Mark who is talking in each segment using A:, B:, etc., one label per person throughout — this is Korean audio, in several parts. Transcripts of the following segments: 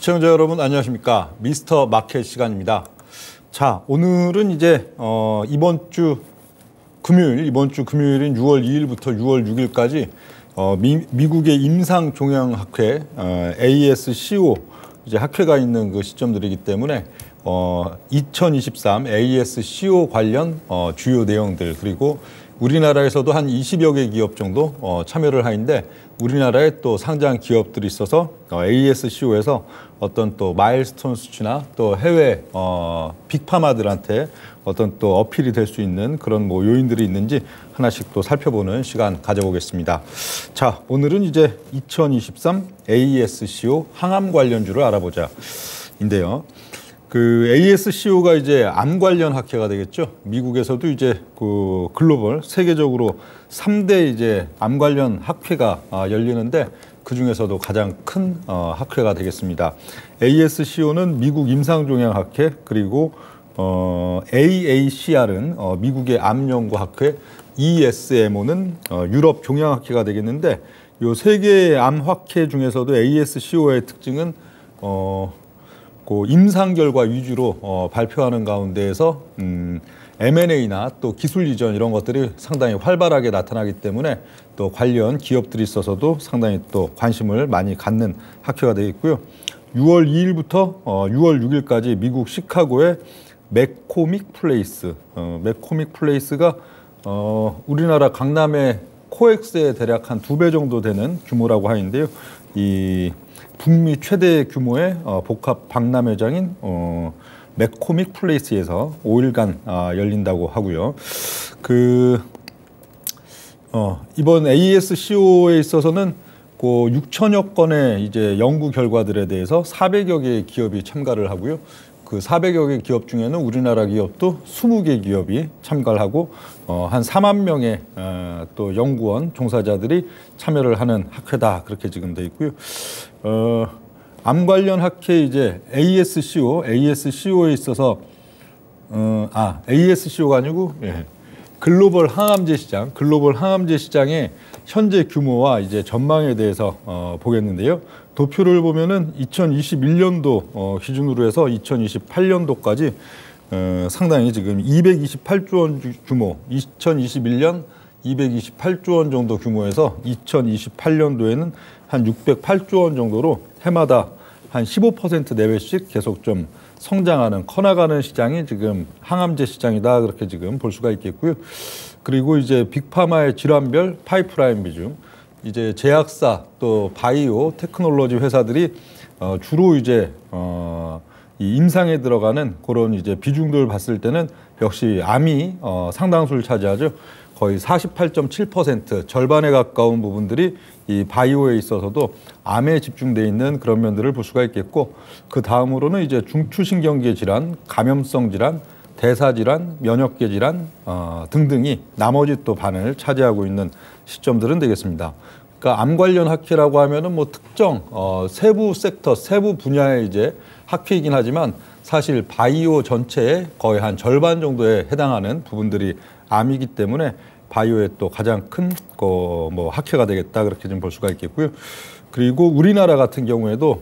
A: 시청자 여러분 안녕하십니까? 미스터 마켓 시간입니다. 자, 오늘은 이제 이번 주 금요일인 6월 2일부터 6월 6일까지 미국의 임상종양학회 ASCO 이제 학회가 있는 그 시점들이기 때문에 2023 ASCO 관련 주요 내용들, 그리고 우리나라에서도 한 20여 개 기업 정도 참여를 하는데, 우리나라에 또 상장 기업들이 있어서 ASCO에서 어떤 또 마일스톤 수치나 또 해외 빅파마들한테 어떤 또 어필이 될 수 있는 그런 뭐 요인들이 있는지 하나씩 또 살펴보는 시간 가져보겠습니다. 자, 오늘은 이제 2023 ASCO 항암 관련주를 알아보자 인데요. 그 ASCO가 이제 암 관련 학회가 되겠죠. 미국에서도 이제 그 글로벌 세계적으로 3대 이제 암 관련 학회가 열리는데, 그 중에서도 가장 큰 학회가 되겠습니다. ASCO는 미국 임상종양학회, 그리고 AACR은 미국의 암연구학회, ESMO는 유럽 종양학회가 되겠는데, 요 세 개의 암학회 중에서도 ASCO의 특징은 그 임상 결과 위주로 발표하는 가운데에서 M&A나 또 기술 이전 이런 것들이 상당히 활발하게 나타나기 때문에 또 관련 기업들이 있어서도 상당히 또 관심을 많이 갖는 학회가 되겠고요. 6월 2일부터 6월 6일까지 미국 시카고의 맥코믹 플레이스, 맥코믹 플레이스가 우리나라 강남의 코엑스의 대략 한 2배 정도 되는 규모라고 하는데요. 이 북미 최대 규모의 복합 박람회장인 맥코믹 플레이스에서 5일간 열린다고 하고요. 이번 ASCO에 있어서는 그 6천여 건의 이제 연구 결과들에 대해서 400여 개의 기업이 참가를 하고요. 그 400여 개 기업 중에는 우리나라 기업도 20개 기업이 참가를 하고 한 4만 명의 또 연구원 종사자들이 참여를 하는 학회다, 그렇게 지금 돼 있고요. 암 관련 학회 이제 ASCO에 있어서 ASCO가 아니고 글로벌 항암제 시장의 현재 규모와 이제 전망에 대해서 보겠는데요. 도표를 보면은 2021년도 기준으로 해서 2028년도까지 상당히 지금 228조 원 규모, 2021년 228조 원 정도 규모에서 2028년도에는 한 608조 원 정도로 해마다 한 15% 내외씩 계속 좀 성장하는, 커나가는 시장이 지금 항암제 시장이다, 그렇게 지금 볼 수가 있겠고요. 그리고 이제 빅파마의 질환별 파이프라인 비중, 이제 제약사 또 바이오 테크놀로지 회사들이 주로 이제 이 임상에 들어가는 그런 이제 비중들을 봤을 때는 역시 암이 상당수를 차지하죠. 거의 48.7%, 절반에 가까운 부분들이 이 바이오에 있어서도 암에 집중돼 있는 그런 면들을 볼 수가 있겠고, 그 다음으로는 이제 중추신경계 질환, 감염성 질환, 대사질환, 면역계 질환 등등이 나머지 또 반을 차지하고 있는 시점들은 되겠습니다. 그러니까 암 관련 학회라고 하면은 뭐 특정 세부 섹터, 세부 분야의 이제 학회이긴 하지만 사실 바이오 전체의 거의 한 절반 정도에 해당하는 부분들이 암이기 때문에 바이오의 또 가장 큰 뭐 학회가 되겠다, 그렇게 좀 볼 수가 있겠고요. 그리고 우리나라 같은 경우에도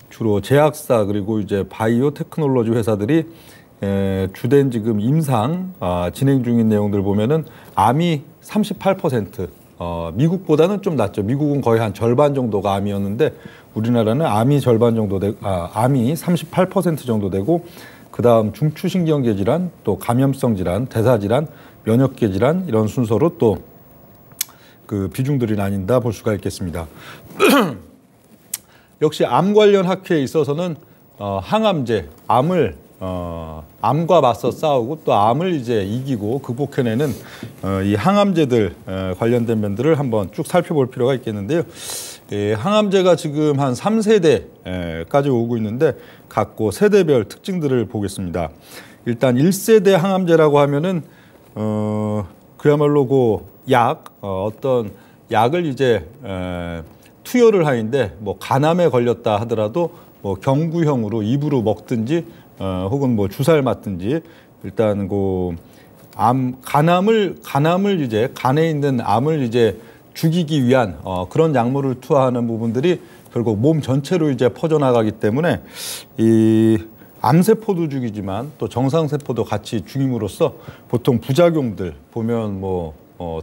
A: 주로 제약사 그리고 이제 바이오 테크놀로지 회사들이 주된 지금 임상 진행 중인 내용들 보면은 암이 38%, 미국보다는 좀 낮죠. 미국은 거의 한 절반 정도가 암이었는데 우리나라는 암이 절반 정도 암이 38% 정도 되고, 그 다음 중추신경계 질환, 또 감염성 질환, 대사질환, 면역계 질환, 이런 순서로 또 그 비중들이 나뉜다 볼 수가 있겠습니다. 역시 암 관련 학회에 있어서는 항암제, 암과 맞서 싸우고 또 암을 이제 이기고 극복해내는 이 항암제들 관련된 면들을 한번 쭉 살펴볼 필요가 있겠는데요. 항암제가 지금 한 3세대까지 오고 있는데 각고 세대별 특징들을 보겠습니다. 일단 1세대 항암제라고 하면은 그야말로 그 어떤 약을 이제 투여를 하는데, 뭐 간암에 걸렸다 하더라도 뭐 경구형으로 입으로 먹든지 혹은 뭐 주사를 맞든지, 일단 그 간암을 이제 간에 있는 암을 이제 죽이기 위한 그런 약물을 투하하는 부분들이 결국 몸 전체로 이제 퍼져나가기 때문에 이 암세포도 죽이지만 또 정상세포도 같이 죽임으로써 보통 부작용들 보면 뭐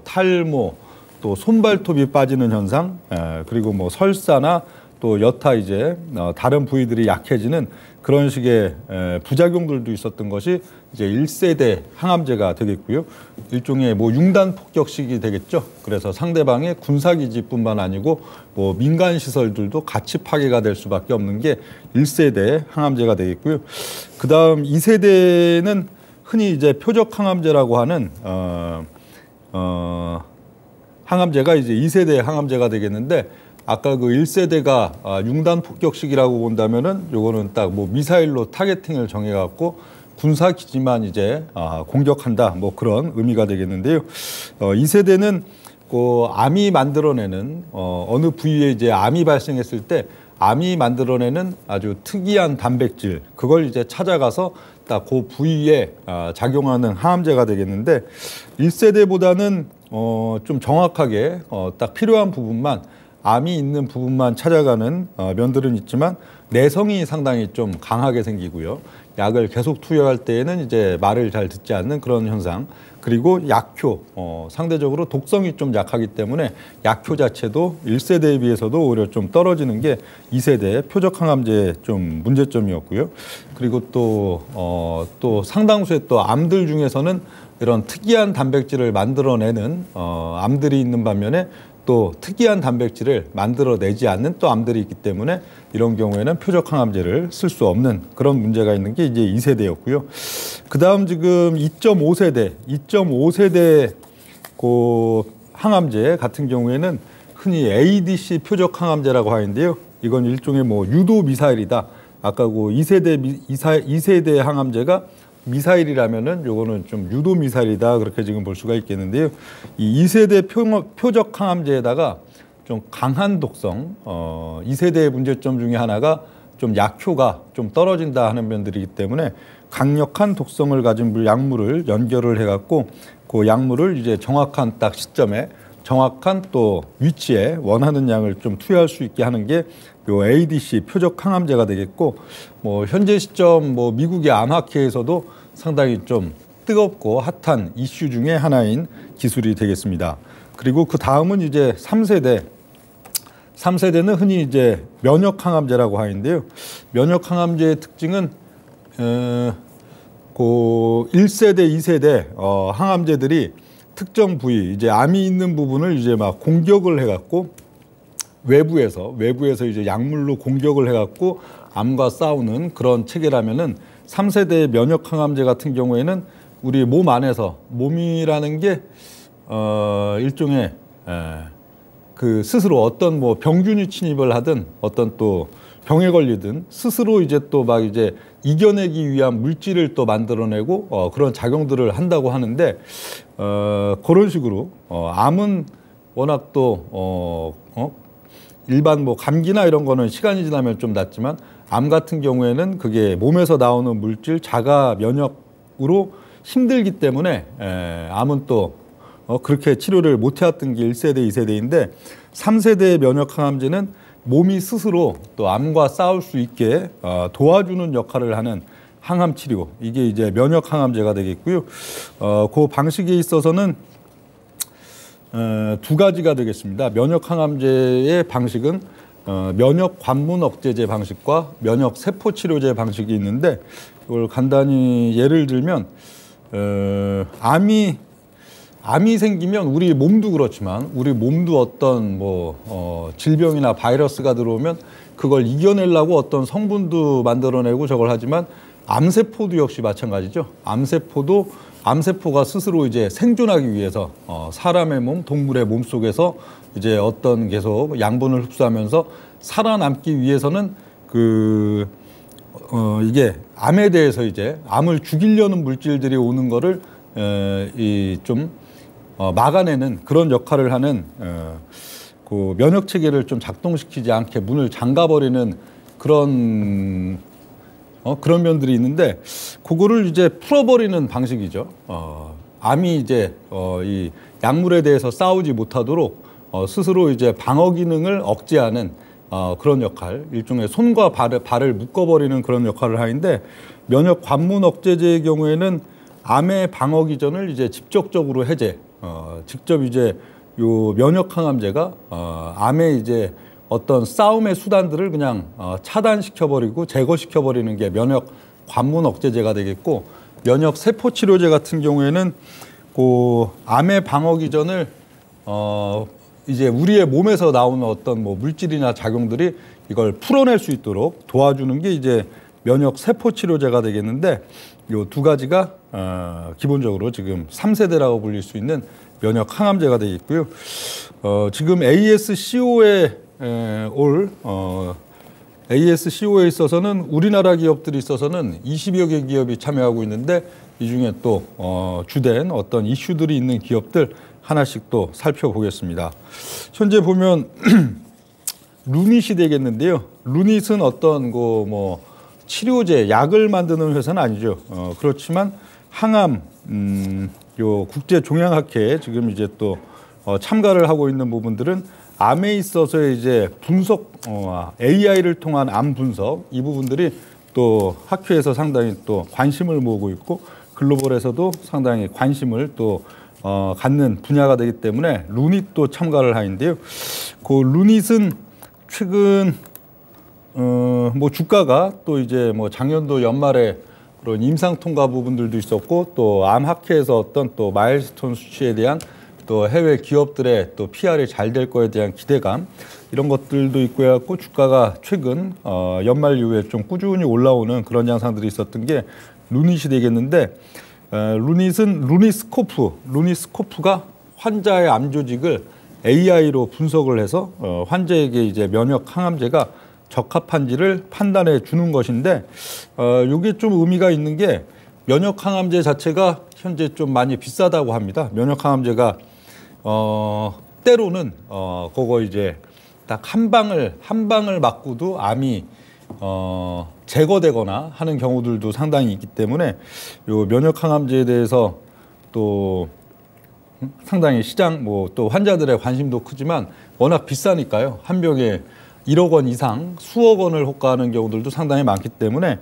A: 탈모, 또 손발톱이 빠지는 현상, 그리고 뭐 설사나 또 여타 이제 다른 부위들이 약해지는 그런 식의 부작용들도 있었던 것이 이제 1세대 항암제가 되겠고요. 일종의 뭐 융단 폭격식이 되겠죠. 그래서 상대방의 군사기지뿐만 아니고 뭐 민간 시설들도 같이 파괴가 될 수밖에 없는 게 1세대 항암제가 되겠고요. 그다음 2세대는 흔히 이제 표적 항암제라고 하는 항암제가 이제 2세대 항암제가 되겠는데, 아까 그 1세대가 융단 폭격식이라고 본다면은 요거는 딱 뭐 미사일로 타겟팅을 정해갖고 군사 기지만 이제 공격한다, 뭐 그런 의미가 되겠는데요. 2세대는 그 암이 만들어내는 어느 부위에 이제 암이 발생했을 때 암이 만들어내는 아주 특이한 단백질, 그걸 이제 찾아가서 딱 그 부위에 작용하는 항암제가 되겠는데, 1세대보다는 좀 정확하게 딱 필요한 부분만, 암이 있는 부분만 찾아가는 면들은 있지만 내성이 상당히 좀 강하게 생기고요. 약을 계속 투여할 때에는 이제 말을 잘 듣지 않는 그런 현상, 그리고 약효, 상대적으로 독성이 좀 약하기 때문에 약효 자체도 1세대에 비해서도 오히려 좀 떨어지는 게 2세대 표적 항암제의 좀 문제점이었고요. 그리고 또 상당수의 또 암들 중에서는 이런 특이한 단백질을 만들어내는 암들이 있는 반면에 또 특이한 단백질을 만들어내지 않는 또 암들이 있기 때문에 이런 경우에는 표적 항암제를 쓸 수 없는 그런 문제가 있는 게 이제 2세대였고요. 그 다음 지금 2.5세대 그 항암제 같은 경우에는 흔히 ADC 표적 항암제라고 하는데요. 이건 일종의 뭐 유도 미사일이다. 아까 그 2세대 항암제가 미사일이라면은 요거는 좀 유도 미사일이다, 그렇게 지금 볼 수가 있겠는데요. 이 2세대 표적 항암제에다가 좀 강한 독성, 2세대의 문제점 중에 하나가 좀 약효가 좀 떨어진다 하는 면들이기 때문에 강력한 독성을 가진 약물을 연결을 해갖고 그 약물을 이제 정확한 딱 시점에 정확한 또 위치에 원하는 양을 좀 투여할 수 있게 하는 게 요 ADC 표적 항암제가 되겠고, 뭐 현재 시점 뭐 미국의 암학회에서도 상당히 좀 뜨겁고 핫한 이슈 중에 하나인 기술이 되겠습니다. 그리고 그 다음은 이제 3세대는 흔히 이제 면역 항암제라고 하는데요. 면역 항암제의 특징은 그 1세대, 2세대 항암제들이 특정 부위, 이제 암이 있는 부분을 이제 막 공격을 해갖고 외부에서 이제 약물로 공격을 해갖고 암과 싸우는 그런 체계라면은 3세대 면역 항암제 같은 경우에는 우리 몸 안에서, 몸이라는 게 일종의 그 스스로 어떤 뭐 병균이 침입을 하든 어떤 또 병에 걸리든 스스로 이제 또 막 이제 이겨내기 위한 물질을 또 만들어내고 그런 작용들을 한다고 하는데, 그런 식으로 암은 워낙 또 일반 뭐 감기나 이런 거는 시간이 지나면 좀 낫지만, 암 같은 경우에는 그게 몸에서 나오는 물질 자가 면역으로 힘들기 때문에 암은 또 그렇게 치료를 못 해왔던 게 1세대, 2세대인데 3세대 면역 항암제는 몸이 스스로 또 암과 싸울 수 있게 도와주는 역할을 하는 항암 치료, 이게 이제 면역 항암제가 되겠고요. 그 방식에 있어서는 두 가지가 되겠습니다. 면역 항암제의 방식은 면역 관문 억제제 방식과 면역 세포 치료제 방식이 있는데, 이걸 간단히 예를 들면 암이 생기면 우리 몸도 그렇지만 우리 몸도 어떤 뭐 질병이나 바이러스가 들어오면 그걸 이겨내려고 어떤 성분도 만들어내고 저걸 하지만, 암세포도 역시 마찬가지죠. 암세포가 스스로 이제 생존하기 위해서 사람의 몸, 동물의 몸 속에서 이제 어떤 계속 양분을 흡수하면서 살아남기 위해서는 이게 암에 대해서 이제 암을 죽이려는 물질들이 오는 거를 좀 막아내는 그런 역할을 하는 그 면역 체계를 좀 작동시키지 않게 문을 잠가버리는 그런 면들이 있는데, 그거를 이제 풀어버리는 방식이죠. 암이 이제 이 약물에 대해서 싸우지 못하도록 스스로 이제 방어 기능을 억제하는 그런 역할, 일종의 손과 발을 묶어버리는 그런 역할을 하는데 면역 관문 억제제의 경우에는 암의 방어 기전을 이제 직접적으로 해제, 직접 이제 요 면역 항암제가 암의 이제 어떤 싸움의 수단들을 그냥 차단시켜버리고 제거시켜버리는 게 면역 관문 억제제가 되겠고, 면역 세포 치료제 같은 경우에는 그 암의 방어 기전을 이제 우리의 몸에서 나오는 어떤 뭐 물질이나 작용들이 이걸 풀어낼 수 있도록 도와주는 게 이제 면역 세포 치료제가 되겠는데, 요 두 가지가 기본적으로 지금 3세대라고 불릴 수 있는 면역 항암제가 되겠고요. 지금 ASCO에 ASCO에 있어서는 우리나라 기업들이 있어서는 20여 개 기업이 참여하고 있는데, 이 중에 또 주된 어떤 이슈들이 있는 기업들 하나씩 또 살펴보겠습니다. 현재 보면 루닛이 되겠는데요. 루닛은 어떤 뭐 치료제, 약을 만드는 회사는 아니죠. 그렇지만 항암 요 국제 종양학회에 지금 이제 또 참가를 하고 있는 부분들은 암에 있어서의 이제 분석, AI를 통한 암 분석, 이 부분들이 또 학회에서 상당히 또 관심을 모으고 있고, 글로벌에서도 상당히 관심을 또 갖는 분야가 되기 때문에 루닛도 참가를 하는데요. 그 루닛은 최근 뭐 주가가 또 이제 뭐 작년도 연말에 그런 임상 통과 부분들도 있었고, 또 암 학회에서 어떤 또 마일스톤 수치에 대한 또 해외 기업들의 또 PR이 잘 될 거에 대한 기대감, 이런 것들도 있고 해갖고 주가가 최근 연말 이후에 좀 꾸준히 올라오는 그런 양상들이 있었던 게 루닛이 되겠는데, 루닛은 루닛스코프가 환자의 암 조직을 AI로 분석을 해서 환자에게 이제 면역 항암제가 적합한지를 판단해 주는 것인데, 이게 좀 의미가 있는 게 면역 항암제 자체가 현재 좀 많이 비싸다고 합니다. 면역 항암제가 때로는 그거 이제 딱 한 방을 맞고도 암이 제거되거나 하는 경우들도 상당히 있기 때문에 요 면역 항암제에 대해서 또 상당히 시장 뭐 또 환자들의 관심도 크지만 워낙 비싸니까요. 한 병에 1억 원 이상, 수억 원을 호가하는 경우들도 상당히 많기 때문에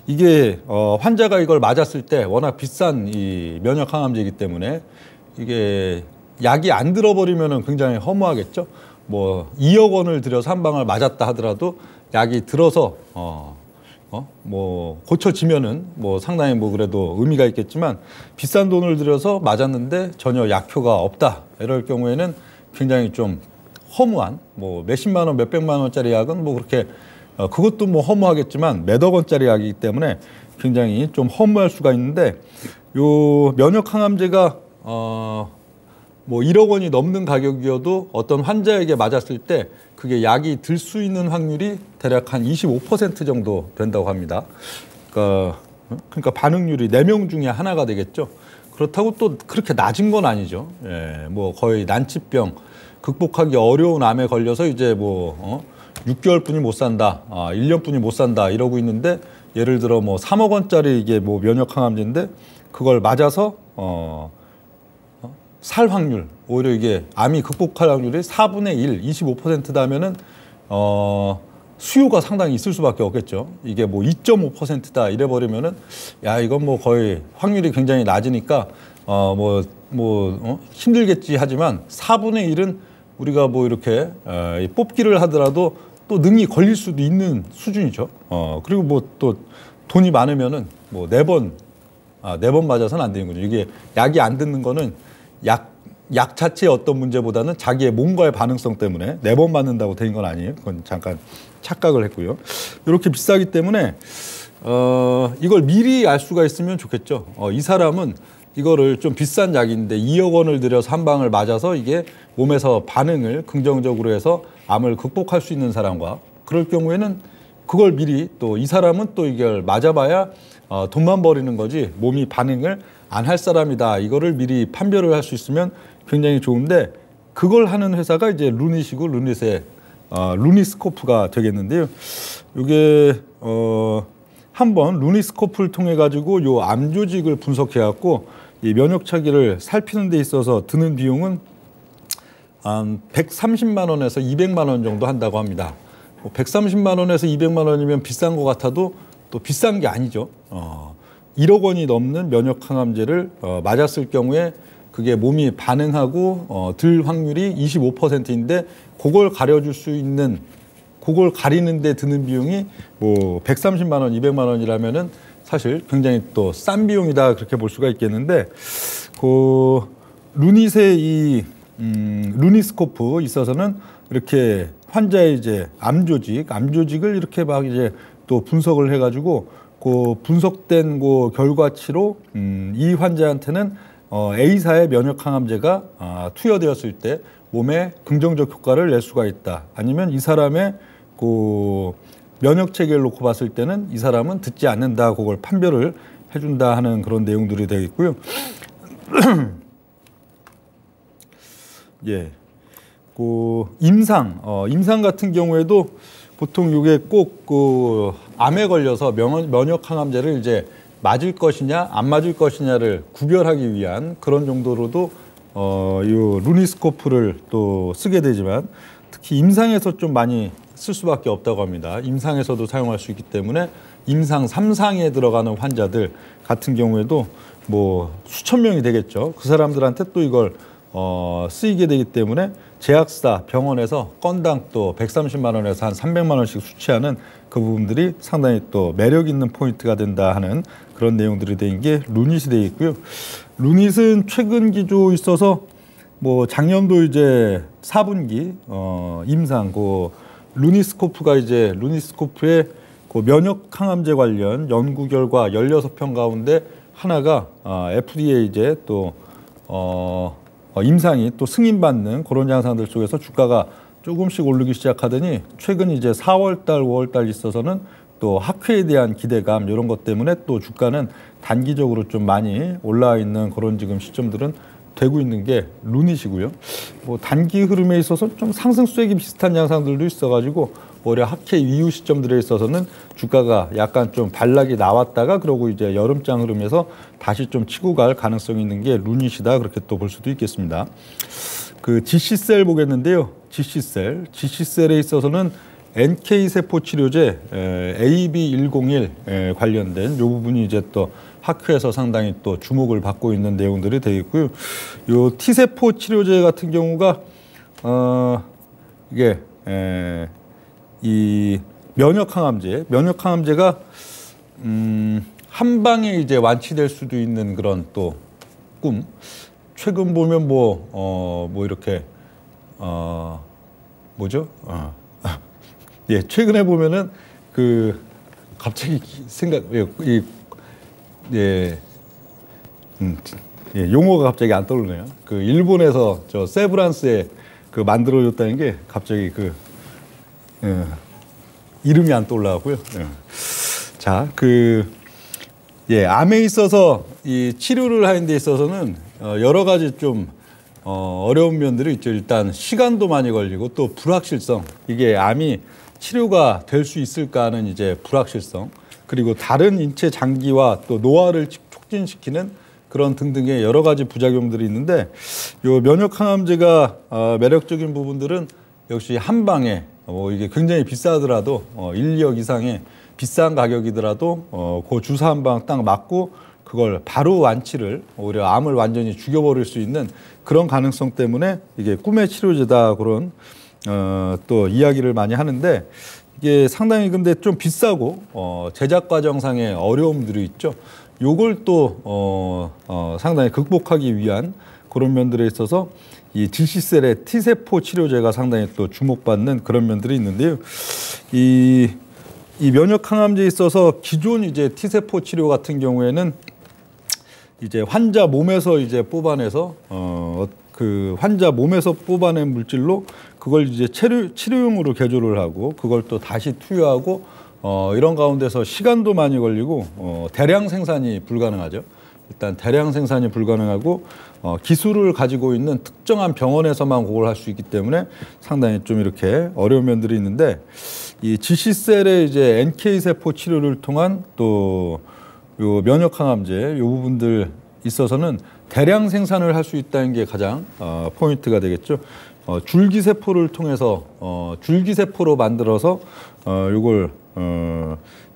A: 이게 환자가 이걸 맞았을 때 워낙 비싼 이 면역 항암제이기 때문에 이게 약이 안 들어버리면은 굉장히 허무하겠죠. 뭐 2억 원을 들여서 한 방을 맞았다 하더라도 약이 들어서 뭐 고쳐지면은 뭐 상당히 뭐 그래도 의미가 있겠지만, 비싼 돈을 들여서 맞았는데 전혀 약효가 없다, 이럴 경우에는 굉장히 좀 허무한, 뭐 몇십만 원, 몇백만 원짜리 약은 뭐 그렇게 그것도 뭐 허무하겠지만 몇억 원짜리 약이기 때문에 굉장히 좀 허무할 수가 있는데, 요 면역 항암제가 뭐 1억 원이 넘는 가격이어도 어떤 환자에게 맞았을 때 그게 약이 들 수 있는 확률이 대략 한 25% 정도 된다고 합니다. 그러니까 반응률이 4명 중에 하나가 되겠죠. 그렇다고 또 그렇게 낮은 건 아니죠. 예, 뭐 거의 난치병, 극복하기 어려운 암에 걸려서 이제 뭐 6개월뿐이 못 산다, 1년뿐이 못 산다 이러고 있는데, 예를 들어 뭐 3억 원짜리 이게 뭐 면역 항암제인데 그걸 맞아서 살 확률, 오히려 이게 암이 극복할 확률이 4분의 1, 25%다 하면은 수요가 상당히 있을 수밖에 없겠죠. 이게 뭐 2.5%다 이래 버리면은 야, 이건 뭐 거의 확률이 굉장히 낮으니까 힘들겠지 하지만 4분의 1은 우리가 뭐 이렇게 뽑기를 하더라도 또 능히 걸릴 수도 있는 수준이죠. 그리고 뭐 또 돈이 많으면은 뭐 4번 맞아서는 안 되는 거죠. 이게 약이 안 듣는 거는 약 자체의 어떤 문제보다는 자기의 몸과의 반응성 때문에 4번 맞는다고 된 건 아니에요. 그건 잠깐 착각을 했고요. 이렇게 비싸기 때문에 이걸 미리 알 수가 있으면 좋겠죠. 이 사람은 이거를 좀 비싼 약인데 2억 원을 들여서 한 방을 맞아서 이게 몸에서 반응을 긍정적으로 해서 암을 극복할 수 있는 사람과, 그럴 경우에는 그걸 미리, 또 이 사람은 또 이걸 맞아봐야 돈만 버리는 거지 몸이 반응을 안 할 사람이다, 이거를 미리 판별을 할 수 있으면 굉장히 좋은데, 그걸 하는 회사가 이제 루닛이고, 루닛의 루닛스코프가 되겠는데요. 이게 한번 루닛스코프를 통해 가지고 요 암 조직을 분석해 갖고 이 면역 차기를 살피는 데 있어서 드는 비용은 한 130만 원에서 200만 원 정도 한다고 합니다. 130만 원에서 200만 원이면 비싼 것 같아도 또 비싼 게 아니죠. 1억 원이 넘는 면역 항암제를 맞았을 경우에 그게 몸이 반응하고 들 확률이 25%인데 그걸 가려줄 수 있는, 그걸 가리는 데 드는 비용이 뭐 130만 원, 200만 원이라면은 사실 굉장히 또 싼 비용이다, 그렇게 볼 수가 있겠는데, 그 루닛의 이 루니스코프 있어서는 이렇게 환자의 이제 암조직을 이렇게 막 이제 또 분석을 해가지고 그 분석된 그 결과치로 이 환자한테는 A사의 면역 항암제가 투여되었을 때 몸에 긍정적 효과를 낼 수가 있다. 아니면 이 사람의 그 면역 체계를 놓고 봤을 때는 이 사람은 듣지 않는다. 그걸 판별을 해준다 하는 그런 내용들이 되어 있고요. 예, 그 임상 같은 경우에도 보통 이게 꼭 그 암에 걸려서 면역 항암제를 이제 맞을 것이냐 안 맞을 것이냐를 구별하기 위한 그런 정도로도 이 루니스코프를 또 쓰게 되지만, 특히 임상에서 좀 많이 쓸 수밖에 없다고 합니다. 임상에서도 사용할 수 있기 때문에 임상 3상에 들어가는 환자들 같은 경우에도 뭐 수천 명이 되겠죠. 그 사람들한테 또 이걸 쓰이게 되기 때문에 제약사 병원에서 건당 또 130만 원에서 한 300만 원씩 수취하는 그 부분들이 상당히 또 매력 있는 포인트가 된다 하는 그런 내용들이 된 게 루닛이 되어 있고요. 루닛은 최근 기조 있어서 뭐 작년도 이제 4분기 임상 그 루니스코프가 이제 루니스코프의 그 면역 항암제 관련 연구 결과 16편 가운데 하나가 FDA 이제 또 임상이 또 승인받는 그런 양상들 속에서 주가가 조금씩 오르기 시작하더니 최근 이제 4월 달, 5월 달 있어서는 또 학회에 대한 기대감 이런 것 때문에 또 주가는 단기적으로 좀 많이 올라와 있는 그런 지금 시점들은 되고 있는 게 루닛이고요. 뭐 단기 흐름에 있어서 좀 상승 수익이 비슷한 양상들도 있어가지고 오히려 학회 이후 시점들에 있어서는 주가가 약간 좀 반락이 나왔다가 그러고 이제 여름장 흐름에서 다시 좀 치고 갈 가능성이 있는 게 루닛이다, 그렇게 또 볼 수도 있겠습니다. 그 GC셀 보겠는데요. GC셀에 있어서는 NK세포 치료제 AB101 관련된 이 부분이 이제 또 학회에서 상당히 또 주목을 받고 있는 내용들이 되어 있고요. 요 T세포 치료제 같은 경우가 이게 이 면역 항암제가 한 방에 이제 완치될 수도 있는 그런 또 꿈. 최근 보면 뭐 이렇게 뭐죠? 예, 최근에 보면은 그 갑자기 용어가 갑자기 안 떠오르네요. 그 일본에서 저 세브란스에 그 만들어줬다는 게 갑자기 이름이 안 떠올라고요. 자, 암에 있어서 이 치료를 하는 데 있어서는 여러 가지 좀 어려운 면들이 있죠. 일단 시간도 많이 걸리고 또 불확실성, 이게 암이 치료가 될 수 있을까 하는 이제 불확실성, 그리고 다른 인체 장기와 또 노화를 촉진시키는 그런 등등의 여러 가지 부작용들이 있는데, 요 면역 항암제가 매력적인 부분들은 역시 한 방에 이게 굉장히 비싸더라도 1억 이상의 비싼 가격이더라도 그 주사 한 방 딱 맞고 그걸 바로 완치를, 오히려 암을 완전히 죽여버릴 수 있는 그런 가능성 때문에 이게 꿈의 치료제다, 그런 또 이야기를 많이 하는데, 이게 상당히 근데 좀 비싸고 제작 과정상의 어려움들이 있죠. 요걸 또 상당히 극복하기 위한 그런 면들에 있어서 이 GC셀의 T세포 치료제가 상당히 또 주목받는 그런 면들이 있는데요. 이 면역 항암제에 있어서 기존 이제 T세포 치료 같은 경우에는 이제 환자 몸에서 이제 뽑아내서 그 환자 몸에서 뽑아낸 물질로 그걸 이제 치료용으로 개조를 하고 그걸 또 다시 투여하고 이런 가운데서 시간도 많이 걸리고 대량 생산이 불가능하죠. 일단 대량 생산이 불가능하고 기술을 가지고 있는 특정한 병원에서만 그걸 할 수 있기 때문에 상당히 좀 이렇게 어려운 면들이 있는데, 이 GC셀의 이제 NK 세포 치료를 통한 또 요 면역 항암제 요 부분들 있어서는 대량 생산을 할 수 있다는 게 가장 포인트가 되겠죠. 줄기세포를 통해서 줄기세포로 만들어서 요걸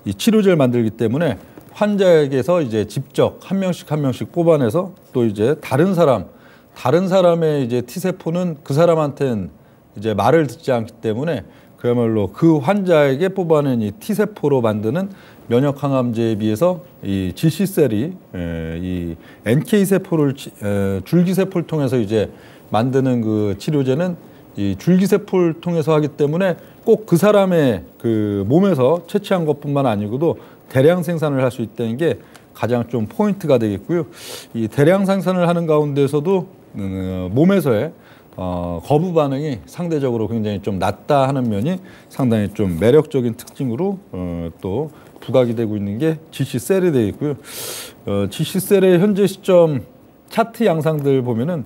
A: 이 치료제를 만들기 때문에 환자에게서 이제 직접 한 명씩 뽑아내서 또 이제 다른 사람의 이제 T세포는 그 사람한테는 이제 말을 듣지 않기 때문에 그야말로 그 환자에게 뽑아낸 이 T세포로 만드는 면역항암제에 비해서 이 GC셀이 이 NK세포를 줄기세포를 통해서 이제 만드는 그 치료제는 이 줄기세포를 통해서 하기 때문에 꼭 그 사람의 그 몸에서 채취한 것뿐만 아니고도 대량 생산을 할 수 있다는 게 가장 좀 포인트가 되겠고요. 이 대량 생산을 하는 가운데서도 몸에서의 거부 반응이 상대적으로 굉장히 좀 낮다 하는 면이 상당히 좀 매력적인 특징으로 또 부각이 되고 있는 게 GC셀이 되어 있고요. GC셀의 현재 시점 차트 양상들 보면은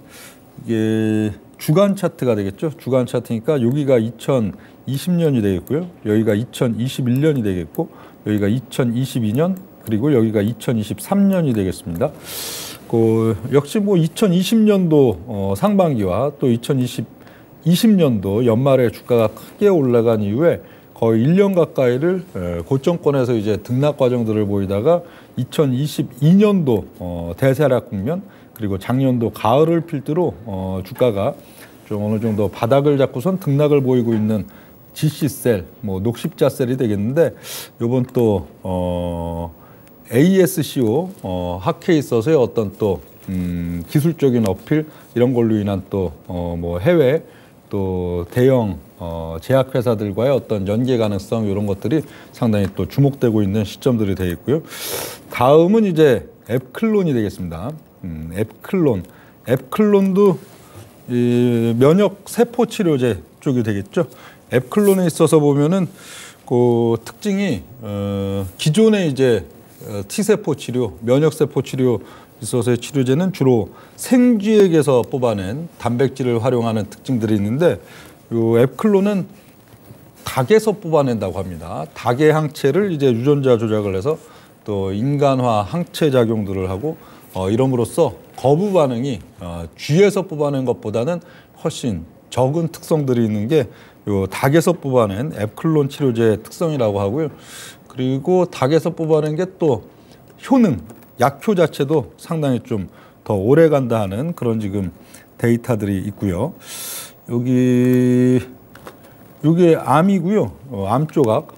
A: 이게 주간 차트가 되겠죠. 주간 차트니까 여기가 2020년이 되겠고요. 여기가 2021년이 되겠고 여기가 2022년 그리고 여기가 2023년이 되겠습니다. 역시 뭐 2020년도 상반기와 또 2020년도 연말에 주가가 크게 올라간 이후에 거의 1년 가까이를 고점권에서 이제 등락 과정들을 보이다가 2022년도 대세락 국면 그리고 작년도 가을을 필두로 주가가 좀 어느 정도 바닥을 잡고선 등락을 보이고 있는 GC셀, 뭐 녹십자셀이 되겠는데 요번 또 ASCO 학회에 있어서의 어떤 또 기술적인 어필 이런 걸로 인한 또 뭐 해외 또 대형 제약회사들과의 어떤 연계 가능성 이런 것들이 상당히 또 주목되고 있는 시점들이 되어 있고요. 다음은 이제 앱클론이 되겠습니다. 앱클론도 이 면역 세포 치료제 쪽이 되겠죠. 앱클론에 있어서 보면은 그 특징이 기존의 이제 T세포 치료, 면역세포 치료 있어서의 치료제는 주로 생쥐에게서 뽑아낸 단백질을 활용하는 특징들이 있는데 요 앱클론은 닭에서 뽑아낸다고 합니다. 닭의 항체를 이제 유전자 조작을 해서 또 인간화 항체 작용들을 하고 이럼으로써 거부 반응이 쥐에서 뽑아낸 것보다는 훨씬 적은 특성들이 있는 게 요 닭에서 뽑아낸 앱클론 치료제의 특성이라고 하고요. 그리고 닭에서 뽑아낸 게 또 효능, 약효 자체도 상당히 좀 더 오래 간다 하는 그런 지금 데이터들이 있고요. 요게 암이고요. 암 조각.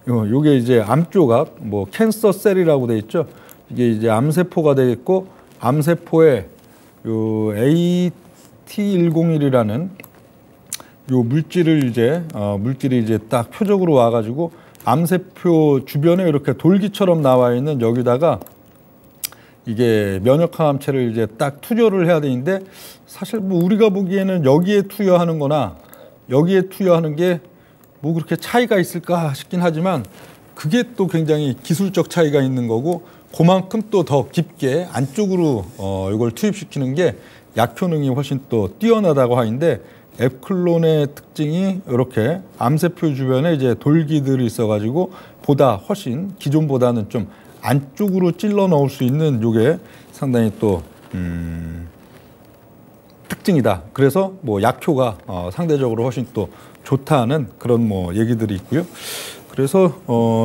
A: 요게 이제 암 조각, 뭐 캔서 셀이라고 돼 있죠. 이게 이제 암세포가 되겠고 암세포에 요 AT101이라는 요 물질이 이제 딱 표적으로 와가지고 암세포 주변에 이렇게 돌기처럼 나와 있는 여기다가 이게 면역항암체를 이제 딱 투여를 해야 되는데 사실 뭐 우리가 보기에는 여기에 투여하는 거나 여기에 투여하는 게 뭐 그렇게 차이가 있을까 싶긴 하지만 그게 또 굉장히 기술적 차이가 있는 거고 그만큼 또 더 깊게 안쪽으로 이걸 투입시키는 게 약효능이 훨씬 또 뛰어나다고 하는데 앱클론의 특징이 이렇게 암세포 주변에 이제 돌기들이 있어가지고 보다 훨씬 기존보다는 좀 안쪽으로 찔러 넣을 수 있는 요게 상당히 또 특징이다. 그래서 뭐 약효가 상대적으로 훨씬 또 좋다는 그런 뭐 얘기들이 있고요. 그래서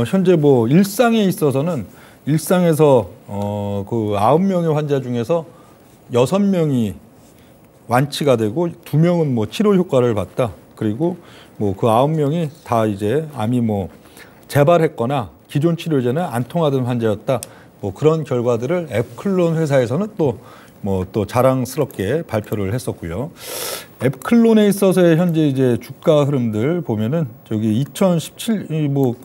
A: 현재 뭐 일상에 있어서는 일상에서 그 9명의 환자 중에서 6명이 완치가 되고 2명은 뭐 치료 효과를 봤다. 그리고 뭐 그 9명이 다 이제 암이 뭐 재발했거나 기존 치료제는 안 통하던 환자였다. 뭐 그런 결과들을 앱클론 회사에서는 또 자랑스럽게 발표를 했었고요. 앱클론에 있어서의 현재 이제 주가 흐름들 보면은 저기 2017 뭐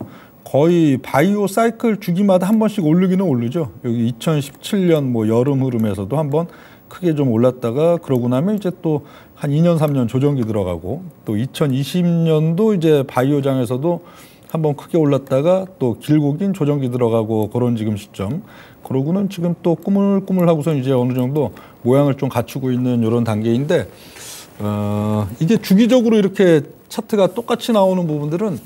A: 거의 바이오 사이클 주기마다 한 번씩 오르기는 오르죠. 여기 2017년 뭐 여름 흐름에서도 한번 크게 좀 올랐다가 그러고 나면 이제 또 한 2년 3년 조정기 들어가고 또 2020년도 이제 바이오장에서도 한번 크게 올랐다가 또 길고 긴 조정기 들어가고 그런 지금 시점. 그러고는 지금 또 꾸물꾸물하고선 이제 어느 정도 모양을 좀 갖추고 있는 이런 단계인데 이게 주기적으로 이렇게 차트가 똑같이 나오는 부분들은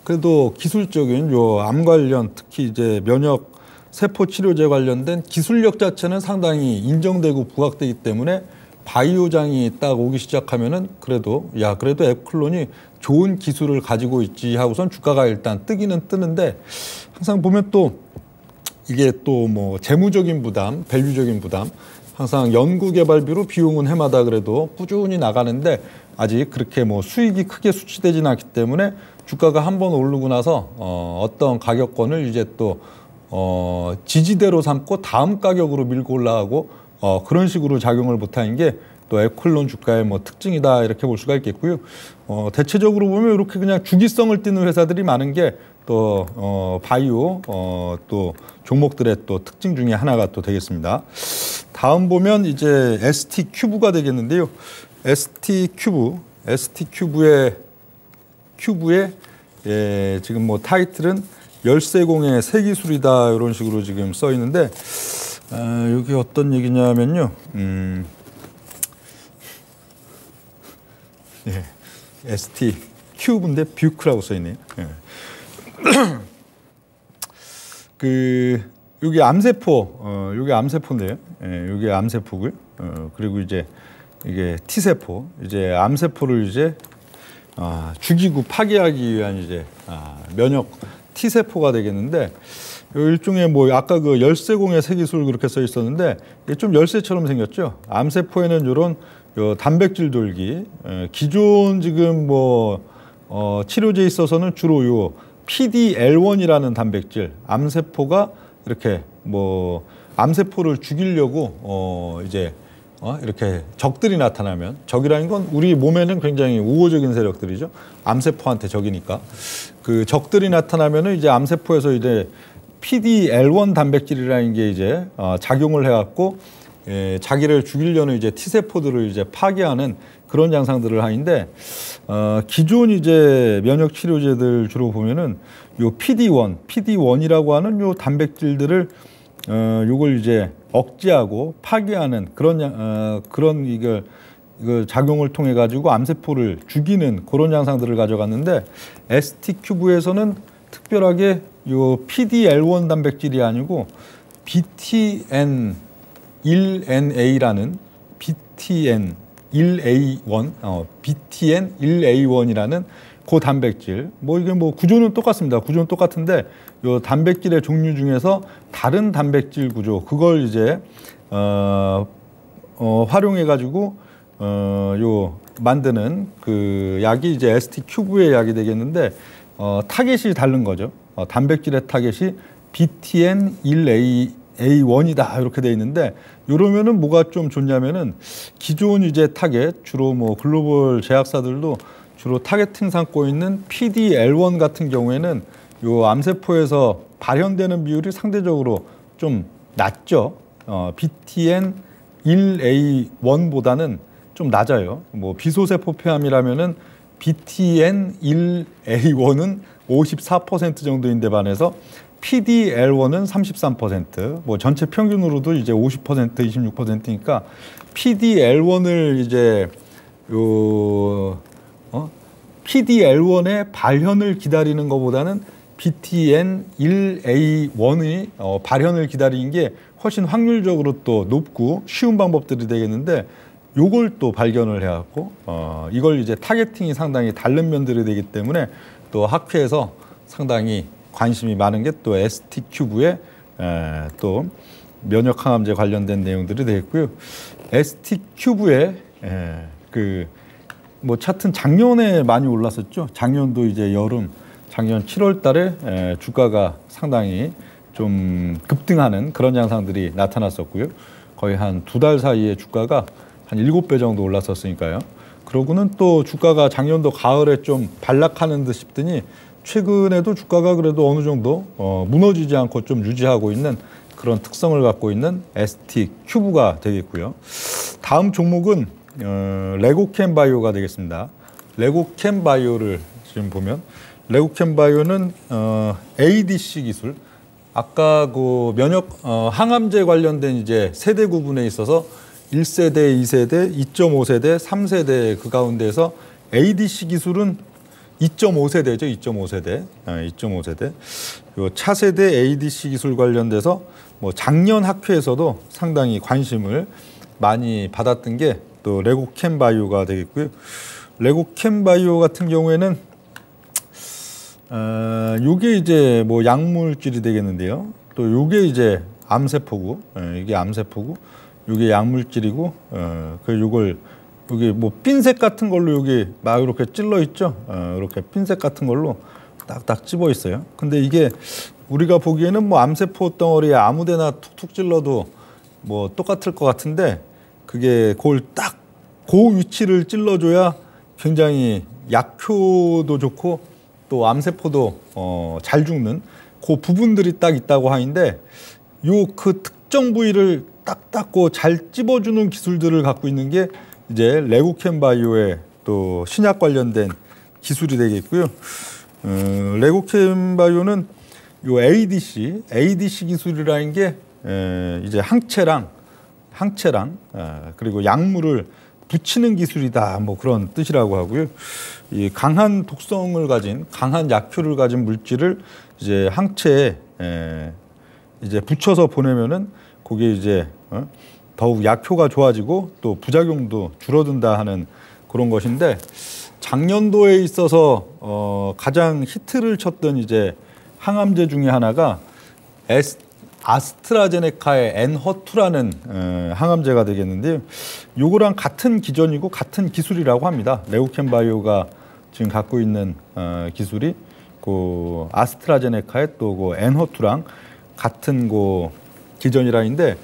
A: 그래도 기술적인 요 암 관련 특히 이제 면역 세포 치료제 관련된 기술력 자체는 상당히 인정되고 부각되기 때문에 바이오장이 딱 오기 시작하면은 그래도 에콜론이 좋은 기술을 가지고 있지 하고선 주가가 일단 뜨기는 뜨는데 항상 보면 또 이게 또 뭐 재무적인 부담, 밸류적인 부담, 항상 연구개발비로 비용은 해마다 그래도 꾸준히 나가는데 아직 그렇게 뭐 수익이 크게 수치되지는 않기 때문에 주가가 한번 오르고 나서 어떤 가격권을 이제 또 지지대로 삼고 다음 가격으로 밀고 올라가고 그런 식으로 작용을 못하는 게 또 에콜론 주가의 뭐 특징이다 이렇게 볼 수가 있겠고요. 대체적으로 보면 이렇게 그냥 주기성을 띠는 회사들이 많은 게 또 바이오 또 종목들의 또 특징 중에 하나가 또 되겠습니다. 다음 보면 이제 ST 큐브가 되겠는데요. ST 큐브의 지금 뭐 타이틀은 열세공의 새 기술이다 이런 식으로 지금 써 있는데 여기 어떤 얘기냐면요. ST 큐브인데 뷰크라고 써 있네요. 여기 암세포, 여기 암세포인데요. 여기 암세포고요. 그리고 이제 이게 T세포, 이제 암세포를 이제 죽이고 파괴하기 위한 이제 면역 T세포가 되겠는데 일종의 뭐 아까 그 열쇠공의 세기술 그렇게 써 있었는데 이게 좀 열쇠처럼 생겼죠. 암세포에는 이런 단백질 돌기, 기존 지금 뭐 치료제에 있어서는 주로 요 PDL1이라는 단백질, 암세포가 이렇게 뭐 암세포를 죽이려고 이렇게 적들이 나타나면, 적이라는 건 우리 몸에는 굉장히 우호적인 세력들이죠. 암세포한테 적이니까 그 적들이 나타나면은 이제 암세포에서 이제 PDL1 단백질이라는 게 이제 작용을 해갖고 자기를 죽이려는 이제 T세포들을 이제 파괴하는 그런 양상들을 하는데 기존 이제 면역 치료제들 주로 보면은 요 PD1이라고 하는 요 단백질들을 요걸 이제 억제하고 파괴하는 그런 이걸 작용을 통해 가지고 암세포를 죽이는 그런 양상들을 가져갔는데 ST 큐브에서는 특별하게 요 PDL1 단백질이 아니고 BTN1A라는 BTN1A1이라는 그 단백질, 뭐 이게 뭐 구조는 똑같습니다. 구조는 똑같은데 요 단백질의 종류 중에서 다른 단백질 구조, 그걸 이제 활용해 가지고 요 만드는 그 약이 이제 ST 큐브의 약이 되겠는데 타겟이 다른 거죠. 단백질의 타겟이 BTN1A1이다 이렇게 돼 있는데 이러면은 뭐가 좀 좋냐면은 기존 이제 타겟 주로 뭐 글로벌 제약사들도 주로 타겟팅 삼고 있는 PDL1 같은 경우에는 요 암세포에서 발현되는 비율이 상대적으로 좀 낮죠. BTN1A1보다는 좀 낮아요. 뭐 비소세포 폐암이라면은 BTN1A1은 54% 정도인데 반해서 PDL1은 33%, 뭐 전체 평균으로도 이제 50%, 26%니까 PDL1을 이제 PDL1의 발현을 기다리는 것보다는 BTN1A1의 발현을 기다리는 게 훨씬 확률적으로 또 높고 쉬운 방법들이 되겠는데 요걸 또 발견을 해갖고 이걸 이제 타겟팅이 상당히 다른 면들이 되기 때문에 또 학회에서 상당히 관심이 많은 게 또 ST 큐브의 또 면역 항암제 관련된 내용들이 되겠고요. ST 큐브의 그 뭐 차트는 작년에 많이 올랐었죠. 작년도 이제 작년 7월 달에 주가가 상당히 좀 급등하는 그런 양상들이 나타났었고요. 거의 한 2달 사이에 주가가 한 7배 정도 올랐었으니까요. 그러고는 또 주가가 작년도 가을에 좀 반락하는 듯 싶더니 최근에도 주가가 그래도 어느 정도 무너지지 않고 좀 유지하고 있는 그런 특성을 갖고 있는 ST 큐브가 되겠고요. 다음 종목은 레고캠 바이오가 되겠습니다. 레고캠 바이오를 지금 보면 레고캠 바이오는 ADC 기술, 아까 그 면역 항암제 관련된 이제 세대 구분에 있어서 1세대, 2세대, 2.5세대, 3세대 그 가운데에서 ADC 기술은 2.5세대죠. 2.5세대. 2.5세대. 요 차세대 ADC 기술 관련돼서 뭐 작년 학회에서도 상당히 관심을 많이 받았던 게 또 레고캠 바이오가 되겠고요. 레고캠 바이오 같은 경우에는 요게 이제 뭐 약물질이 되겠는데요. 또 요게 이제 암세포고, 이게 암세포고, 요게 약물질이고, 그 요걸 여기 뭐 핀셋 같은 걸로 여기 막 이렇게 찔러 있죠. 이렇게 핀셋 같은 걸로 딱딱 집어 있어요. 근데 이게 우리가 보기에는 뭐 암세포 덩어리에 아무데나 툭툭 찔러도 뭐 똑같을 것 같은데 그게 그걸 딱 그 위치를 찔러줘야 굉장히 약효도 좋고 또 암세포도 잘 죽는 그 부분들이 딱 있다고 하는데 요 그 특정 부위를 딱딱 잘 찝어주는 기술들을 갖고 있는 게 이제 레고캠 바이오의 또 신약 관련된 기술이 되겠고요. 레고캠 바이오는 요 ADC 기술이라는 게 이제 항체랑 그리고 약물을 붙이는 기술이다. 뭐 그런 뜻이라고 하고요. 이 강한 독성을 가진 강한 약효를 가진 물질을 이제 항체에 이제 붙여서 보내면은 그게 이제 더욱 약효가 좋아지고 또 부작용도 줄어든다 하는 그런 것인데 작년도에 있어서 가장 히트를 쳤던 이제 항암제 중에 하나가 아스트라제네카의 엔허투라는 항암제가 되겠는데요. 요거랑 같은 기전이고 같은 기술이라고 합니다. 레고캠 바이오가 지금 갖고 있는 기술이 그 아스트라제네카의 또 그 엔허투랑 같은 그 기전이라는데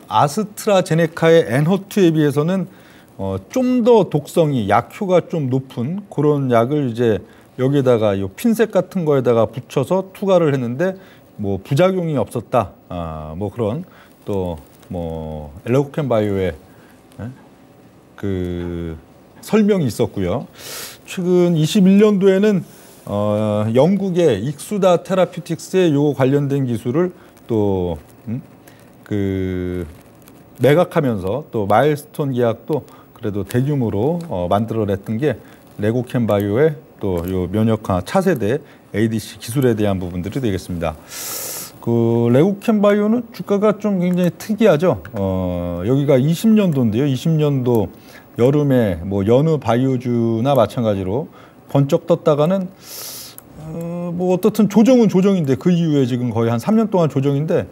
A: 아스트라제네카의 엔허투에 비해서는 좀 더 독성이 약효가 좀 높은 그런 약을 이제 여기에다가 요 핀셋 같은 거에다가 붙여서 투과를 했는데 뭐 부작용이 없었다. 뭐 그런 또 뭐 레고캠 바이오의 그 설명이 있었고요. 최근 21년도에는 영국의 익수다 테라퓨틱스의 요 관련된 기술을 또 그 매각하면서 또 마일스톤 계약도 그래도 대규모로 만들어냈던 게 레고캠 바이오의 또 요 면역화 차세대 ADC 기술에 대한 부분들이 되겠습니다. 그 레고캠 바이오는 주가가 좀 굉장히 특이하죠. 여기가 20년도인데요. 20년도 여름에 뭐 여느 바이오주나 마찬가지로 번쩍 떴다가는 뭐 어떻든 조정은 조정인데 그 이후에 지금 거의 한 3년 동안 조정인데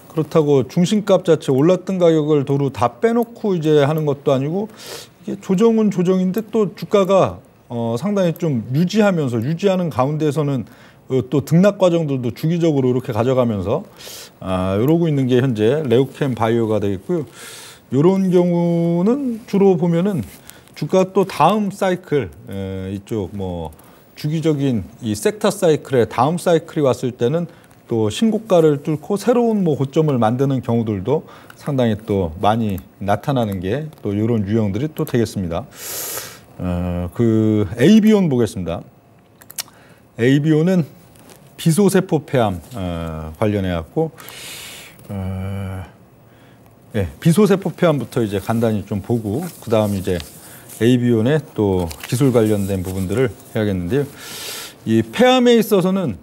A: 그렇다고 중심값 자체 올랐던 가격을 도로 다 빼놓고 이제 하는 것도 아니고 이게 조정은 조정인데 또 주가가 상당히 좀 유지하는 가운데에서는 또 등락 과정들도 주기적으로 이렇게 가져가면서 이러고 있는 게 현재 레고캠 바이오가 되겠고요. 이런 경우는 주로 보면은 주가 또 다음 사이클 이쪽 뭐 주기적인 이 섹터 사이클의 다음 사이클이 왔을 때는 또 신고가를 뚫고 새로운 뭐 고점을 만드는 경우들도 상당히 또 많이 나타나는 게 또 이런 유형들이 또 되겠습니다. 그 ABO는 보겠습니다. ABO는 비소세포 폐암 관련해 갖고 비소세포 폐암부터 이제 간단히 좀 보고 그 다음 이제 ABO의 또 기술 관련된 부분들을 해야겠는데요. 이 폐암에 있어서는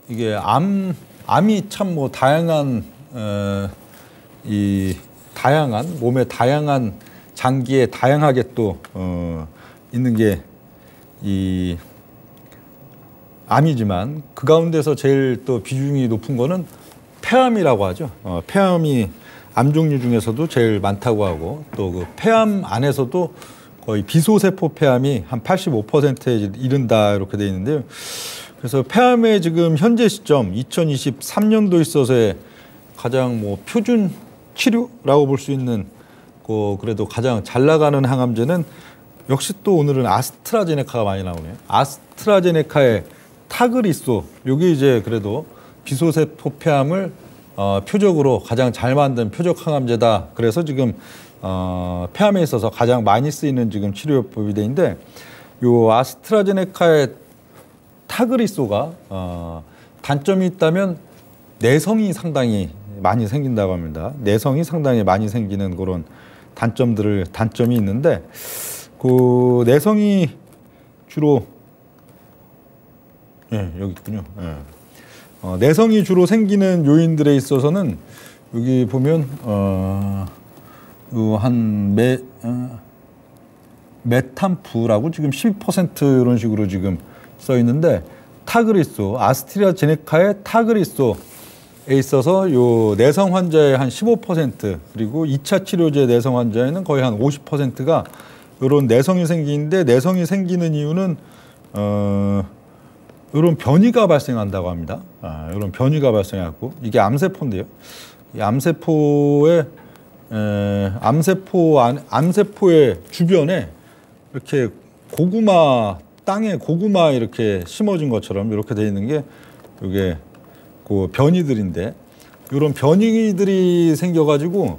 A: 이게 암이 참 뭐 다양한 이 다양한 몸의 다양한 장기에 다양하게 또 있는 게 이 암이지만 그 가운데서 제일 또 비중이 높은 거는 폐암이라고 하죠. 폐암이 암 종류 중에서도 제일 많다고 하고 또 그 폐암 안에서도 거의 비소세포 폐암이 한 85%에 이른다 이렇게 돼 있는데요. 그래서 폐암의 지금 현재 시점 2023년도 있어서의 가장 뭐 표준 치료라고 볼 수 있는 그래도 가장 잘 나가는 항암제는 역시 또 오늘은 아스트라제네카가 많이 나오네요. 아스트라제네카의 타그리소 요게 이제 그래도 비소세포 폐암을 표적으로 가장 잘 만든 표적 항암제다. 그래서 지금 폐암에 있어서 가장 많이 쓰이는 지금 치료법이 되는데 요 아스트라제네카의 타그리소가 단점이 있다면 내성이 상당히 많이 생긴다고 합니다. 내성이 상당히 많이 생기는 그런 단점이 있는데 그 내성이 주로 여기 있군요. 내성이 주로 생기는 요인들에 있어서는 여기 보면 메탄프라고 지금 12% 이런 식으로 지금 써 있는데, 타그리소, 아스트라제네카의 타그리소에 있어서 요 내성 환자의 한 15%, 그리고 2차 치료제 내성 환자에는 거의 한 50%가 이런 내성이 생기는데, 내성이 생기는 이유는 이런 변이가 발생한다고 합니다. 이런 변이가 발생하고, 이게 암세포인데요. 이 암세포의 주변에 이렇게 고구마, 땅에 고구마 이렇게 심어진 것처럼 이렇게 돼 있는 게 이게 그 변이들인데, 이런 변이들이 생겨가지고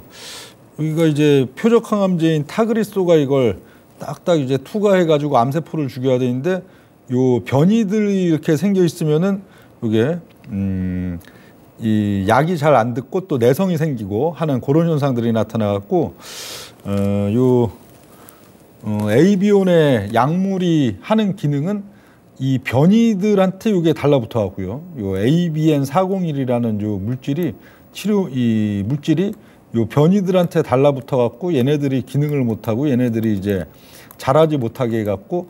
A: 여기가 이제 표적 항암제인 타그리소가 이걸 딱딱 이제 투과해가지고 암세포를 죽여야 되는데, 요 변이들이 이렇게 생겨 있으면은 이게 이 약이 잘 안 듣고 또 내성이 생기고 하는 그런 현상들이 나타나갖고 에이비온의 약물이 하는 기능은 이 변이들한테 이게 달라붙어갖고요. 요 ABN401이라는 요 물질이 이 물질이 요 변이들한테 달라붙어갖고 얘네들이 기능을 못하고 얘네들이 이제 자라지 못하게 해갖고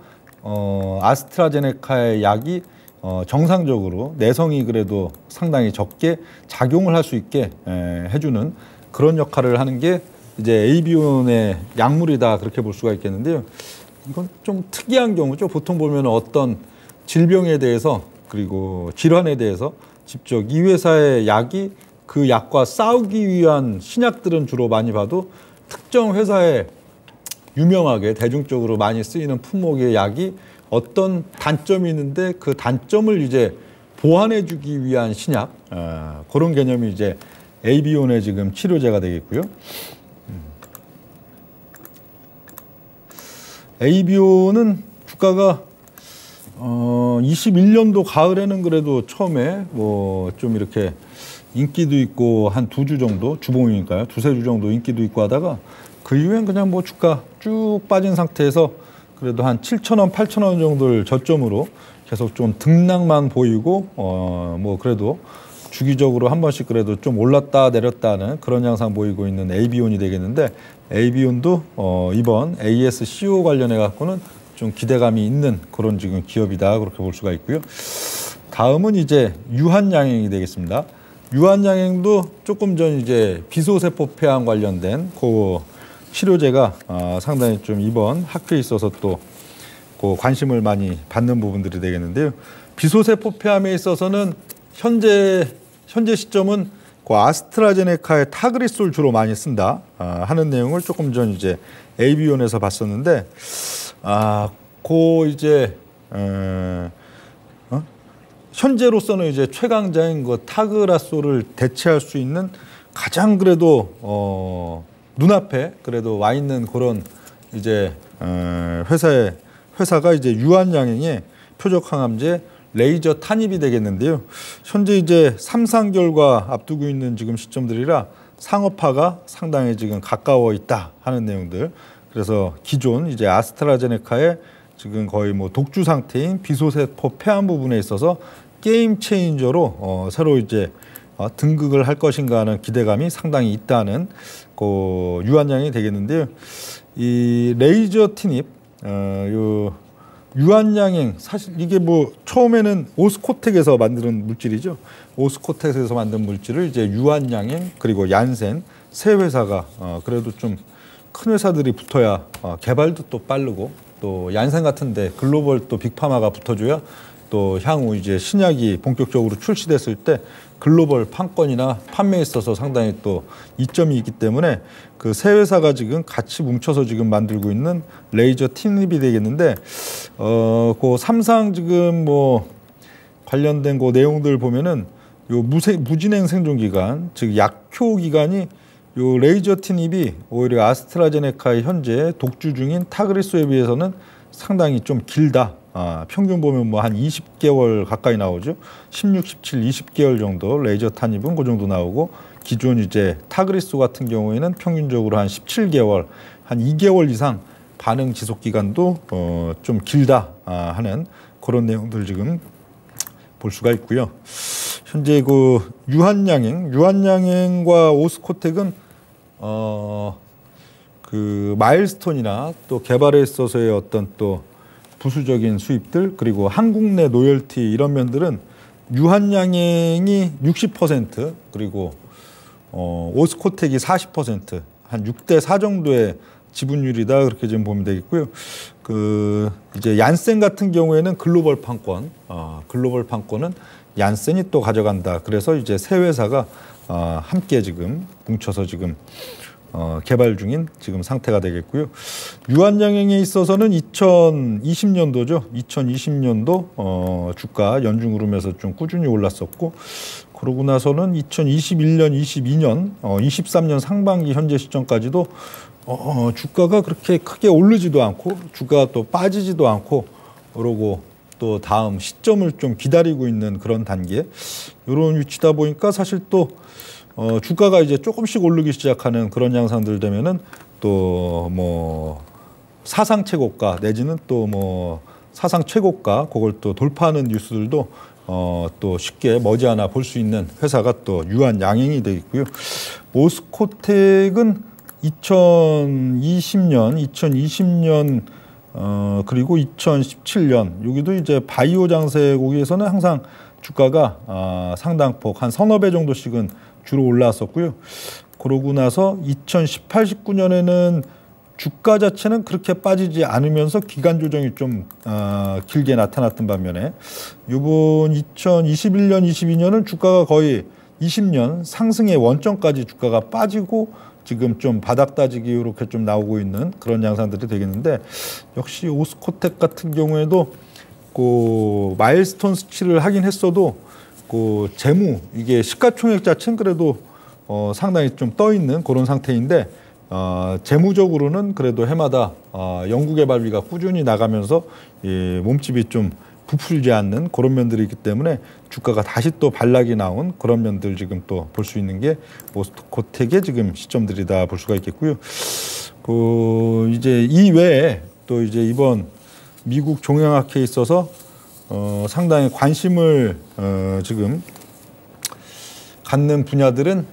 A: 아스트라제네카의 약이 정상적으로 내성이 그래도 상당히 적게 작용을 할 수 있게 해주는 그런 역할을 하는 게 이제 에이비온의 약물이다, 그렇게 볼 수가 있겠는데요. 이건 좀 특이한 경우죠. 보통 보면 어떤 질병에 대해서 그리고 질환에 대해서 직접 이 회사의 약이 그 약과 싸우기 위한 신약들은 주로 많이 봐도, 특정 회사에 유명하게 대중적으로 많이 쓰이는 품목의 약이 어떤 단점이 있는데 그 단점을 이제 보완해주기 위한 신약, 그런 개념이 이제 에이비온의 지금 치료제가 되겠고요. 에이비온은 주가가 21년도 가을에는 그래도 처음에 뭐 좀 이렇게 인기도 있고 한 2주 정도, 주봉이니까요, 2~3주 정도 인기도 있고 하다가 그 이후엔 그냥 뭐 주가 쭉 빠진 상태에서 그래도 한 7,000원, 8,000원 정도를 저점으로 계속 좀 등락만 보이고 뭐 그래도 주기적으로 한 번씩 그래도 좀 올랐다 내렸다 하는 그런 양상 보이고 있는 에이비온이 되겠는데, 에이비온도 이번 ASCO 관련해 갖고는 좀 기대감이 있는 그런 지금 기업이다, 그렇게 볼 수가 있고요. 다음은 이제 유한양행이 되겠습니다. 유한양행도 조금 전 이제 비소세포 폐암 관련된 그 치료제가 상당히 좀 이번 학회에 있어서 또 그 관심을 많이 받는 부분들이 되겠는데요. 비소세포 폐암에 있어서는 현재 시점은 그 아스트라제네카의 타그리솔 주로 많이 쓴다 하는 내용을 조금 전 이제 에이비온에서 봤었는데, 그 이제 현재로서는 이제 최강자인 그 타그라솔을 대체할 수 있는 가장 그래도 눈앞에 그래도 와 있는 그런 이제 회사가 이제 유한양행의 표적 항암제 레이저 탄입이 되겠는데요. 현재 이제 3상 결과 앞두고 있는 지금 시점들이라 상업화가 상당히 지금 가까워 있다 하는 내용들. 그래서 기존 이제 아스트라제네카의 지금 거의 뭐 독주 상태인 비소세포 폐암 부분에 있어서 게임 체인저로 새로 이제 등극을 할 것인가 하는 기대감이 상당히 있다는 그 유한양이 되겠는데요. 이 레이저 티닙, 요 유한양행, 사실 이게 뭐 처음에는 오스코텍에서 만드는 물질이죠. 오스코텍에서 만든 물질을 이제 유한양행 그리고 얀센 세 회사가 그래도 좀 큰 회사들이 붙어야 개발도 또 빠르고, 또 얀센 같은데 글로벌 또 빅파마가 붙어줘야 또 향후 이제 신약이 본격적으로 출시됐을 때 글로벌 판권이나 판매에 있어서 상당히 또 이점이 있기 때문에 그 세 회사가 지금 같이 뭉쳐서 지금 만들고 있는 레이저 티닙이 되겠는데, 그 삼상 지금 뭐 관련된 그 내용들 보면은 요 무진행 생존 기간, 즉 약효 기간이 요 레이저 티닙이 오히려 아스트라제네카의 현재 독주 중인 타그리소에 비해서는 상당히 좀 길다. 평균 보면 뭐 한 20개월 가까이 나오죠. 16, 17, 20개월 정도 레이저 탄입은 그 정도 나오고, 기존 이제 타그리소 같은 경우에는 평균적으로 한 17개월, 한 2개월 이상 반응 지속 기간도 좀 길다 하는 그런 내용들 지금 볼 수가 있고요. 현재 그 유한양행과 오스코텍은 그 마일스톤이나 또 개발에 있어서의 어떤 또 부수적인 수입들 그리고 한국 내 로열티 이런 면들은 유한양행이 60% 그리고 오스코텍이 40% 한 6대4 정도의 지분율이다 그렇게 좀 보면 되겠고요. 그 이제 얀센 같은 경우에는 글로벌 판권은 얀센이 또 가져간다. 그래서 이제 세 회사가 함께 지금 뭉쳐서 지금 개발 중인 지금 상태가 되겠고요. 유한양행에 있어서는 2020년도죠. 2020년도 주가 연중 흐름에서 좀 꾸준히 올랐었고, 그러고 나서는 2021년, 22년, 23년 상반기 현재 시점까지도 주가가 그렇게 크게 오르지도 않고 주가가 또 빠지지도 않고 그러고 또 다음 시점을 좀 기다리고 있는 그런 단계 이런 위치다 보니까 사실 또 주가가 이제 조금씩 오르기 시작하는 그런 양상들 되면은 또 뭐 사상 최고가 내지는 또 뭐 사상 최고가 그걸 또 돌파하는 뉴스들도 또 쉽게 머지않아 볼 수 있는 회사가 또 유한양행이 되겠고요. 오스코텍은 2020년 그리고 2017년 여기도 이제 바이오 장세고기에서는 항상 주가가 상당폭 한 서너 배 정도씩은 주로 올라왔었고요. 그러고 나서 2018, 19년에는 주가 자체는 그렇게 빠지지 않으면서 기간 조정이 좀 길게 나타났던 반면에 이번 2021년, 22년은 주가가 거의 20년 상승의 원점까지 주가가 빠지고 지금 좀 바닥 다지기 이렇게 좀 나오고 있는 그런 양상들이 되겠는데, 역시 오스코텍 같은 경우에도 그 마일스톤 수치를 하긴 했어도 그 재무 이게 시가총액 자체는 그래도 상당히 좀 떠 있는 그런 상태인데 재무적으로는 그래도 해마다 연구개발비가 꾸준히 나가면서 이 몸집이 좀 부풀지 않는 그런 면들이 있기 때문에 주가가 다시 또 반락이 나온 그런 면들 지금 또 볼 수 있는 게 오스코텍의 지금 시점들이다 볼 수가 있겠고요. 그 이제 이 외에 또 이제 이번 미국 종양학회에 있어서 상당히 관심을 지금 갖는 분야들은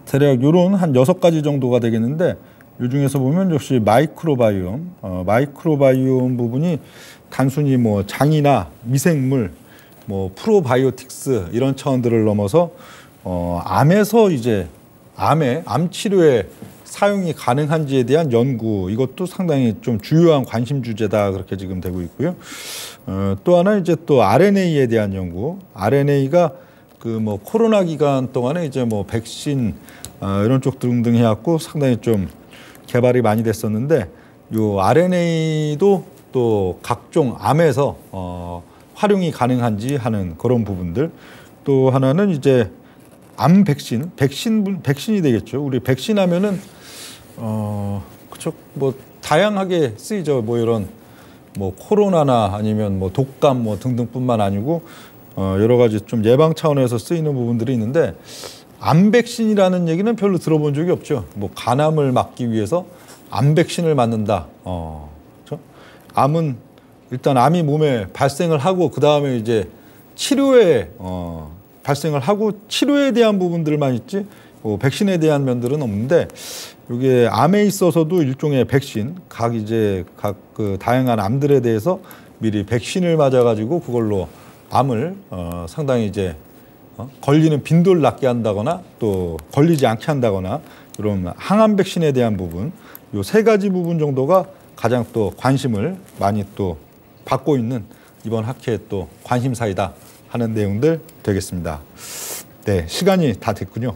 A: 대략 요런 한 6가지 정도가 되겠는데, 이 중에서 보면 역시 마이크로바이옴 부분이 단순히 뭐 장이나 미생물, 뭐 프로바이오틱스 이런 차원들을 넘어서 암에서 이제 암 치료에 사용이 가능한지에 대한 연구, 이것도 상당히 좀 주요한 관심 주제다 그렇게 지금 되고 있고요. 또 하나 이제 또 RNA에 대한 연구, RNA가 그 뭐 코로나 기간 동안에 이제 뭐 백신 이런 쪽 등등 해갖고 상당히 좀 개발이 많이 됐었는데, 요 RNA도 또 각종 암에서 활용이 가능한지 하는 그런 부분들. 또 하나는 이제 암 백신이 되겠죠. 우리 백신 하면은 그쵸, 뭐 다양하게 쓰이죠. 뭐 이런 뭐 코로나나 아니면 뭐 독감 뭐 등등뿐만 아니고 여러 가지 좀 예방 차원에서 쓰이는 부분들이 있는데, 암 백신이라는 얘기는 별로 들어본 적이 없죠. 뭐 간암을 막기 위해서 암 백신을 맞는다. 그렇죠? 암은 일단 암이 몸에 발생을 하고 그 다음에 이제 치료에 발생을 하고 치료에 대한 부분들만 있지 백신에 대한 면들은 없는데, 이게 암에 있어서도 일종의 백신, 각 그 다양한 암들에 대해서 미리 백신을 맞아가지고 그걸로 암을 상당히 이제 걸리는 빈도를 낮게 한다거나 또 걸리지 않게 한다거나 이런 항암 백신에 대한 부분, 요 3가지 부분 정도가 가장 또 관심을 많이 또 받고 있는 이번 학회의 또 관심사이다 하는 내용들 되겠습니다. 네, 시간이 다 됐군요.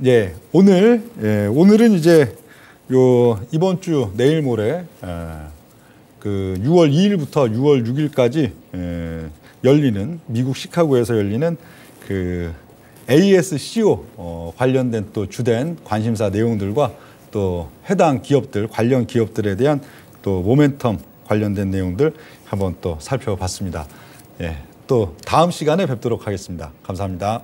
A: 예, 오늘은 이제 요 이번 주 내일 모레 그 6월 2일부터 6월 6일까지 열리는 미국 시카고에서 열리는 그 ASCO 관련된 또 주된 관심사 내용들과 또 해당 기업들 관련 기업들에 대한 또 모멘텀 관련된 내용들 한번 또 살펴봤습니다. 예, 또 다음 시간에 뵙도록 하겠습니다. 감사합니다.